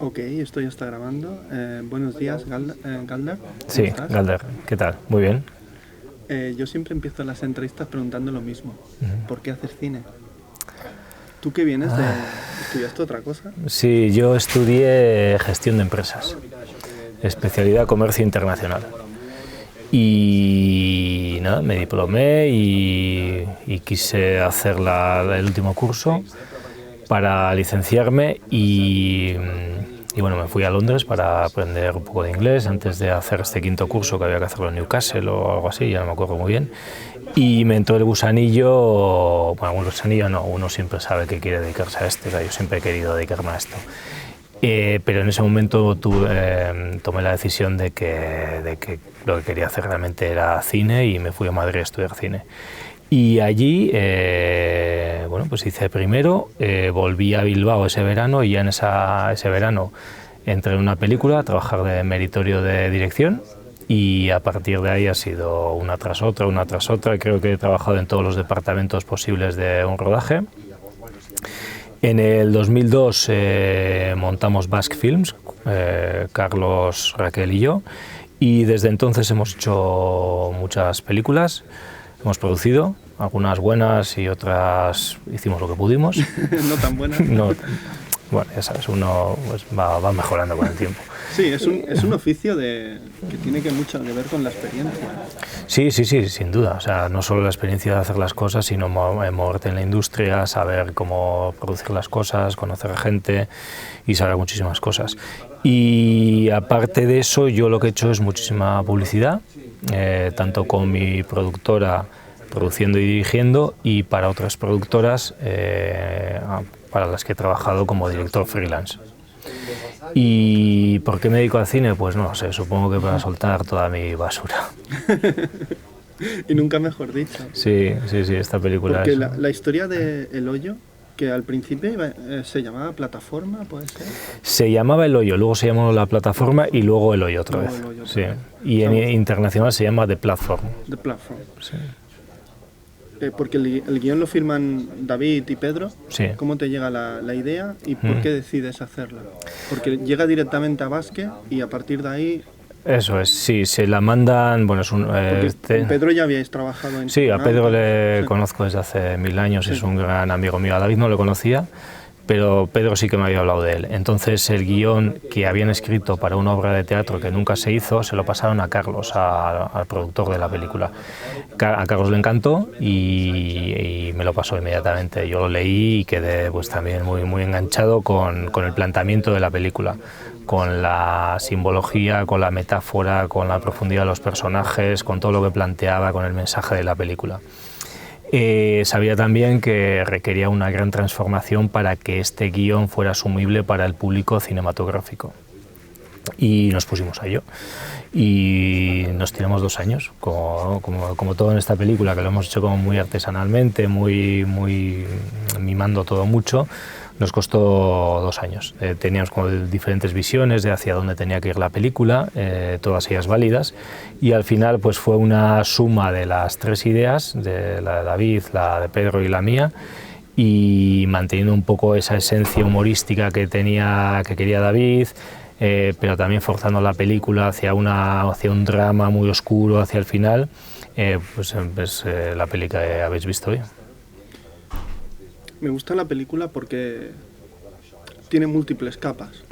Ok, esto ya está grabando. Buenos días, Galder. Sí, ¿Estás? Galder, ¿qué tal? Muy bien. Yo siempre empiezo las entrevistas preguntando lo mismo. ¿Por qué haces cine? ¿Tú que vienes de... ¿Estudiaste otra cosa? Sí, yo estudié gestión de empresas, especialidad comercio internacional. Y nada, me diplomé y quise hacer el último curso para licenciarme y bueno, me fui a Londres para aprender un poco de inglés antes de hacer este quinto curso que había que hacerlo en Newcastle o algo así, ya no me acuerdo muy bien. Y me entró el gusanillo, bueno, un gusanillo no, uno siempre sabe que quiere dedicarse a esto, o sea, yo siempre he querido dedicarme a esto. Pero en ese momento tomé la decisión de que lo que quería hacer realmente era cine y me fui a Madrid a estudiar cine. Y allí, bueno, pues hice primero, volví a Bilbao ese verano y ya en ese verano entré en una película a trabajar de meritorio de dirección y a partir de ahí ha sido una tras otra. Creo que he trabajado en todos los departamentos posibles de un rodaje. En el 2002 montamos Basque Films, Carlos, Raquel y yo, y desde entonces hemos hecho muchas películas, hemos producido, algunas buenas y otras hicimos lo que pudimos. No tan buena. No, bueno, ya sabes, uno pues, va mejorando con el tiempo. Sí, es un oficio que tiene mucho que ver con la experiencia. Sí, sin duda. O sea, no solo la experiencia de hacer las cosas, sino moverte en la industria, saber cómo producir las cosas, conocer a gente y saber muchísimas cosas. Y aparte de eso, yo lo que he hecho es muchísima publicidad, tanto con mi productora produciendo y dirigiendo y para otras productoras para las que he trabajado como director freelance. ¿Y por qué me dedico al cine? Pues no lo sé, supongo que para soltar toda mi basura. Y nunca mejor dicho. Sí, esta película Porque es... la historia de El Hoyo, que al principio se llamaba Plataforma, ¿puede ser? Se llamaba El Hoyo, luego se llamó La Plataforma y luego El Hoyo otra Luego vez. El Hoyo otra Sí. vez. Y en internacional se llama The Platform. The Platform. Sí. Porque el guión lo firman David y Pedro. Sí. ¿Cómo te llega la idea y por qué decides hacerla? Porque llega directamente a Basque y a partir de ahí... Eso es, sí, se la mandan, bueno, es un... con Pedro ya habíais trabajado en... Sí, a Pedro le conozco desde hace 1000 años, sí. Es un gran amigo mío. A David no lo conocía, pero Pedro sí que me había hablado de él. Entonces el guión que habían escrito para una obra de teatro que nunca se hizo, se lo pasaron a Carlos, al productor de la película. A Carlos le encantó y me lo pasó inmediatamente. Yo lo leí y quedé pues también muy enganchado con el planteamiento de la película, con la simbología, con la metáfora, con la profundidad de los personajes, con todo lo que planteaba, con el mensaje de la película. Sabía también que requería una gran transformación para que este guión fuera asumible para el público cinematográfico. Y nos pusimos a ello. Y nos tiramos 2 años, como todo en esta película, que lo hemos hecho como muy artesanalmente, muy mimando todo mucho. Nos costó 2 años. Teníamos como diferentes visiones de hacia dónde tenía que ir la película, todas ellas válidas, y al final pues fue una suma de las 3 ideas, de la de David, la de Pedro y la mía, y manteniendo un poco esa esencia humorística que quería David, pero también forzando la película hacia un drama muy oscuro hacia el final, pues es la peli que habéis visto hoy. Me gusta la película porque tiene múltiples capas.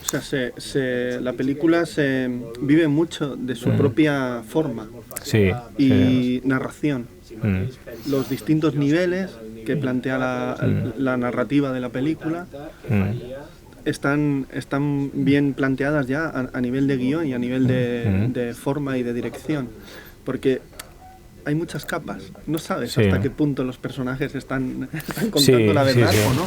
O sea, la película se vive mucho de su propia forma y narración. Los distintos niveles que plantea la narrativa de la película están bien planteadas ya a nivel de guión y a nivel de forma y de dirección. Porque hay muchas capas, no sabes hasta qué punto los personajes están contando la verdad o no.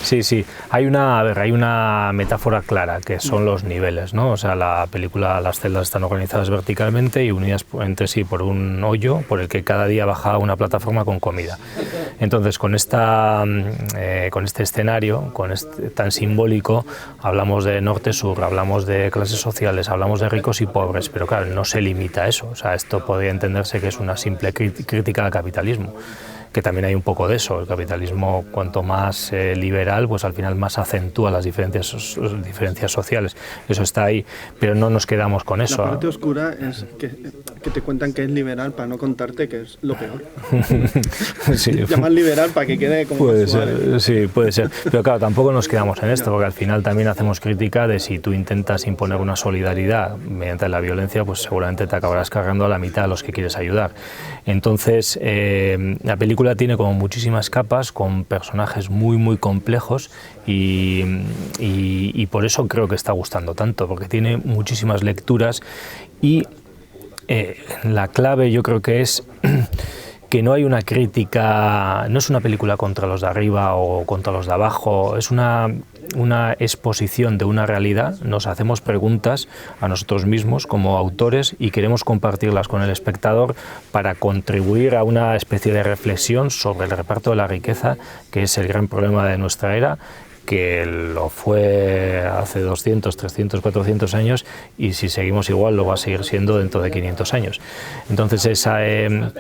Sí, hay una metáfora clara que son los niveles, ¿no? O sea, la película, las celdas están organizadas verticalmente y unidas entre sí por un hoyo por el que cada día baja una plataforma con comida. Entonces, con este escenario, tan simbólico, hablamos de norte-sur, hablamos de clases sociales, hablamos de ricos y pobres, pero claro, no se limita a eso. O sea, esto podría entenderse que es una simple crítica al capitalismo, que también hay un poco de eso. El capitalismo, cuanto más liberal, pues al final más acentúa las diferencias sociales. Eso está ahí, pero no nos quedamos con eso. La parte oscura es que te cuentan que es liberal para no contarte que es lo peor. Sí. Llamar liberal para que quede como puede ser, sí, puede ser. Pero claro, tampoco nos quedamos en esto, porque al final también hacemos crítica de si tú intentas imponer una solidaridad mediante la violencia, pues seguramente te acabarás cargando a la mitad a los que quieres ayudar. Entonces, la película tiene como muchísimas capas, con personajes muy, muy complejos y por eso creo que está gustando tanto, porque tiene muchísimas lecturas y la clave yo creo que es que no hay una crítica, no es una película contra los de arriba o contra los de abajo, es una exposición de una realidad. Nos hacemos preguntas a nosotros mismos como autores y queremos compartirlas con el espectador para contribuir a una especie de reflexión sobre el reparto de la riqueza, que es el gran problema de nuestra era, que lo fue hace 200, 300, 400 años y si seguimos igual lo va a seguir siendo dentro de 500 años. Entonces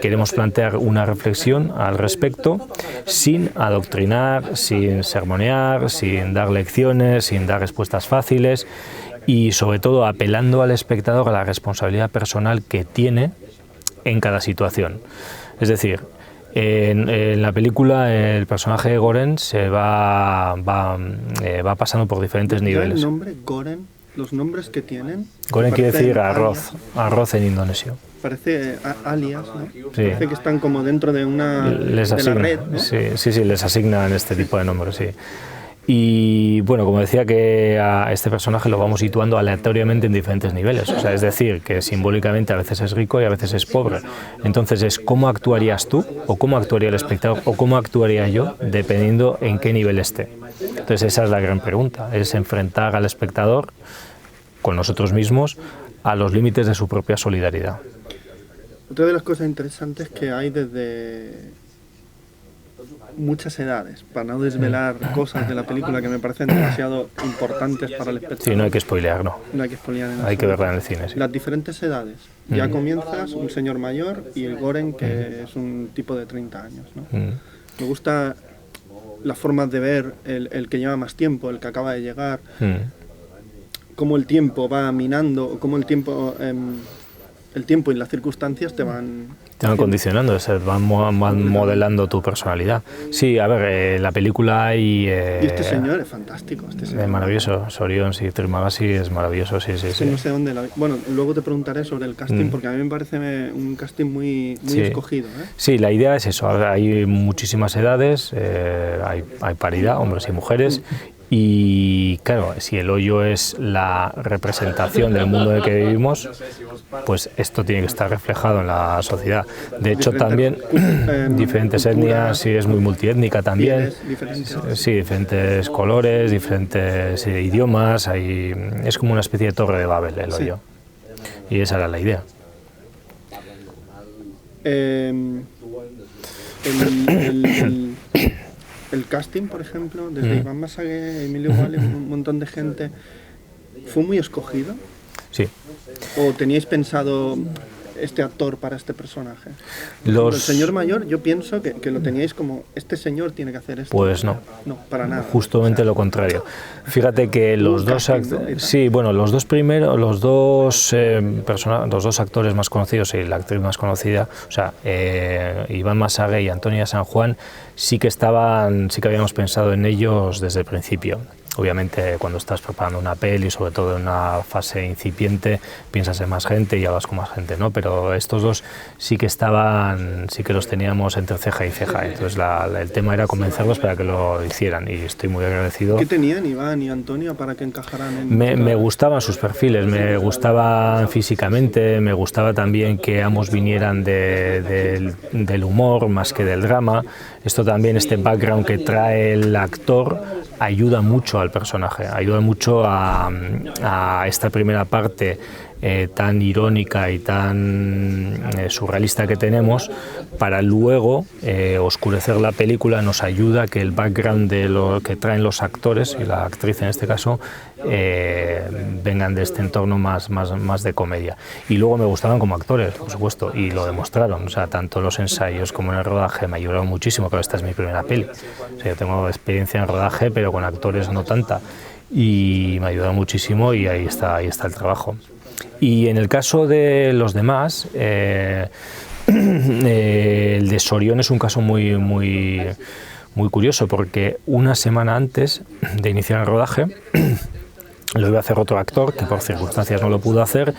queremos plantear una reflexión al respecto sin adoctrinar, sin sermonear, sin dar lecciones, sin dar respuestas fáciles y sobre todo apelando al espectador a la responsabilidad personal que tiene en cada situación. Es decir, en la película el personaje de Goren se va pasando por diferentes niveles. ¿El nombre Goren, los nombres que tienen? Goren quiere decir arroz en indonesio. Parece alias, ¿no? Sí. Parece que están como dentro de una de la red, ¿no? Sí, les asignan este tipo de nombres, sí. Y bueno, como decía, que a este personaje lo vamos situando aleatoriamente en diferentes niveles, o sea, es decir, que simbólicamente a veces es rico y a veces es pobre. Entonces es cómo actuarías tú, o cómo actuaría el espectador, o cómo actuaría yo, dependiendo en qué nivel esté. Entonces esa es la gran pregunta, es enfrentar al espectador con nosotros mismos a los límites de su propia solidaridad. Otra de las cosas interesantes que hay desde muchas edades, para no desvelar cosas de la película que me parecen demasiado importantes para el espectador. Sí, no hay que spoilear, ¿no? No hay que spoilear. Hay que verla en el cine, sí. Las diferentes edades. Ya comienzas un señor mayor y el Goren, que es un tipo de 30 años, ¿no? Me gusta las formas de ver el que lleva más tiempo, el que acaba de llegar, cómo el tiempo va minando, cómo el tiempo y las circunstancias te van condicionando, van modelando tu personalidad. Sí, a ver, la película hay... y este señor es fantástico. Es maravilloso, Sorion, sí, Trimagasi es maravilloso, sí. No sé dónde bueno, luego te preguntaré sobre el casting, porque a mí me parece un casting muy escogido. Sí, la idea es eso, hay muchísimas edades, hay paridad, hombres y mujeres, y claro, si el hoyo es la representación del mundo en el que vivimos, pues esto tiene que estar reflejado en la sociedad. De hecho, también diferentes etnias, sí, es muy multiétnica también. Sí, diferentes colores, diferentes idiomas, es como una especie de torre de Babel el hoyo. Y esa era la idea. El casting, por ejemplo, desde Iván Masagué, Emilio Wallef, un montón de gente, ¿fue muy escogido? Sí. ¿O teníais pensado este actor para este personaje? El señor mayor, yo pienso que lo teníais como, este señor tiene que hacer esto. Pues no. No, para nada. Justamente lo contrario. Fíjate que los dos actores más conocidos y la actriz más conocida, o sea, Iván Masagué y Antonia San Juan, sí que habíamos pensado en ellos desde el principio. Obviamente, cuando estás preparando una peli, sobre todo en una fase incipiente, piensas en más gente y hablas con más gente, ¿no? Pero estos dos sí que los teníamos entre ceja y ceja. Entonces, el tema era convencerlos para que lo hicieran y estoy muy agradecido. ¿Qué tenían Iván y Antonia para que encajaran Me gustaban sus perfiles, me gustaban físicamente, me gustaba también que ambos vinieran del humor más que del drama. Esto también, este background que trae el actor, ayuda mucho al personaje, ayuda mucho a esta primera parte tan irónica y tan surrealista que tenemos, para luego oscurecer la película, nos ayuda a que el background de lo que traen los actores, y la actriz en este caso, vengan de este entorno más de comedia. Y luego me gustaban como actores, por supuesto, y lo demostraron. O sea, tanto los ensayos como en el rodaje me ayudaron muchísimo. Claro, esta es mi primera peli. O sea, yo tengo experiencia en rodaje, pero con actores no tanta. Y me ayudaron muchísimo y ahí está el trabajo. Y en el caso de los demás, el de Sorión es un caso muy curioso, porque una semana antes de iniciar el rodaje lo iba a hacer otro actor que por circunstancias no lo pudo hacer,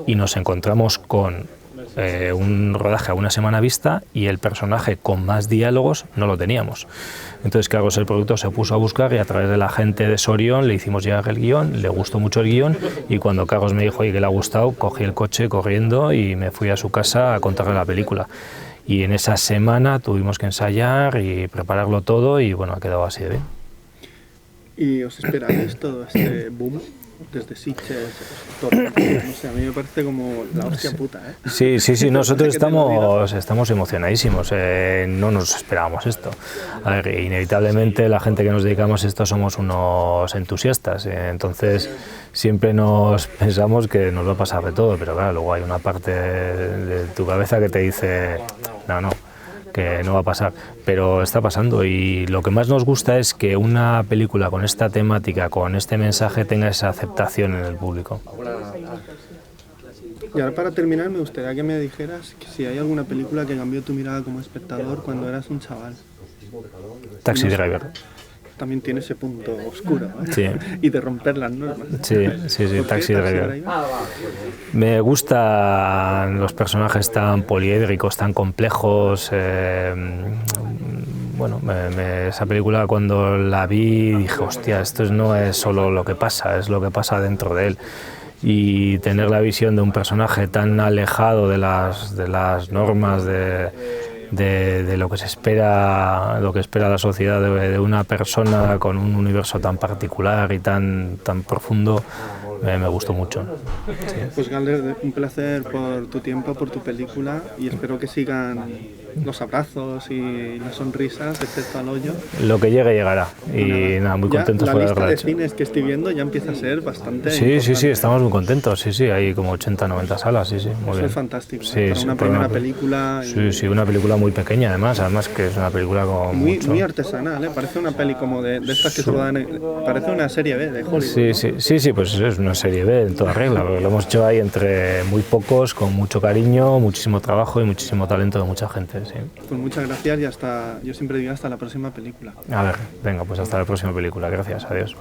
y nos encontramos con un rodaje a una semana vista y el personaje con más diálogos no lo teníamos. Entonces Carlos, el productor, se puso a buscar y a través de la gente de Sorión le hicimos llegar el guión, le gustó mucho el guión, y cuando Carlos me dijo, oye, que le ha gustado, cogí el coche corriendo y me fui a su casa a contarle la película. Y en esa semana tuvimos que ensayar y prepararlo todo, y bueno, ha quedado así de bien. ¿Y os esperáis todo este boom? Desde Sitges, no sé, a mí me parece como la hostia puta, ¿eh? Sí, nosotros estamos emocionadísimos, no nos esperábamos esto. A ver, inevitablemente la gente que nos dedicamos a esto somos unos entusiastas, entonces siempre nos pensamos que nos va a pasar de todo, pero claro, luego hay una parte de tu cabeza que te dice, no, que no va a pasar, pero está pasando, y lo que más nos gusta es que una película con esta temática, con este mensaje, tenga esa aceptación en el público. Y ahora, para terminar, me gustaría que me dijeras que si hay alguna película que cambió tu mirada como espectador cuando eras un chaval. Taxi Driver. También tiene ese punto oscuro, ¿eh? Sí. Y de romper las normas. Sí, Taxi Driver. Me gustan los personajes tan poliédricos, tan complejos. Bueno, esa película, cuando la vi, dije, hostia, esto no es solo lo que pasa, es lo que pasa dentro de él. Y tener la visión de un personaje tan alejado de las normas, de lo que se espera, lo que espera la sociedad de una persona con un universo tan particular y tan profundo, me gustó mucho. Sí. Pues Galder, un placer por tu tiempo, por tu película, y espero que sigan los abrazos y las sonrisas, excepto al hoyo. Lo que llegue llegará, y nada, muy contentos por haberla hecho. La lista de cines que estoy viendo ya empieza a ser bastante Sí, estamos muy contentos, hay como 80-90 salas, muy Eso bien. Es fantástico, Sí, para una primera película. Sí, una película muy pequeña, además que es una película como muy artesanal, ¿eh? Parece una peli como de estas que se rodan, parece una serie B de Hollywood. Sí, pues es una serie B en toda regla, lo hemos hecho ahí entre muy pocos, con mucho cariño, muchísimo trabajo y muchísimo talento de mucha gente. Sí. Pues muchas gracias, y yo siempre digo hasta la próxima película. A ver, venga, pues hasta la próxima película, gracias, adiós.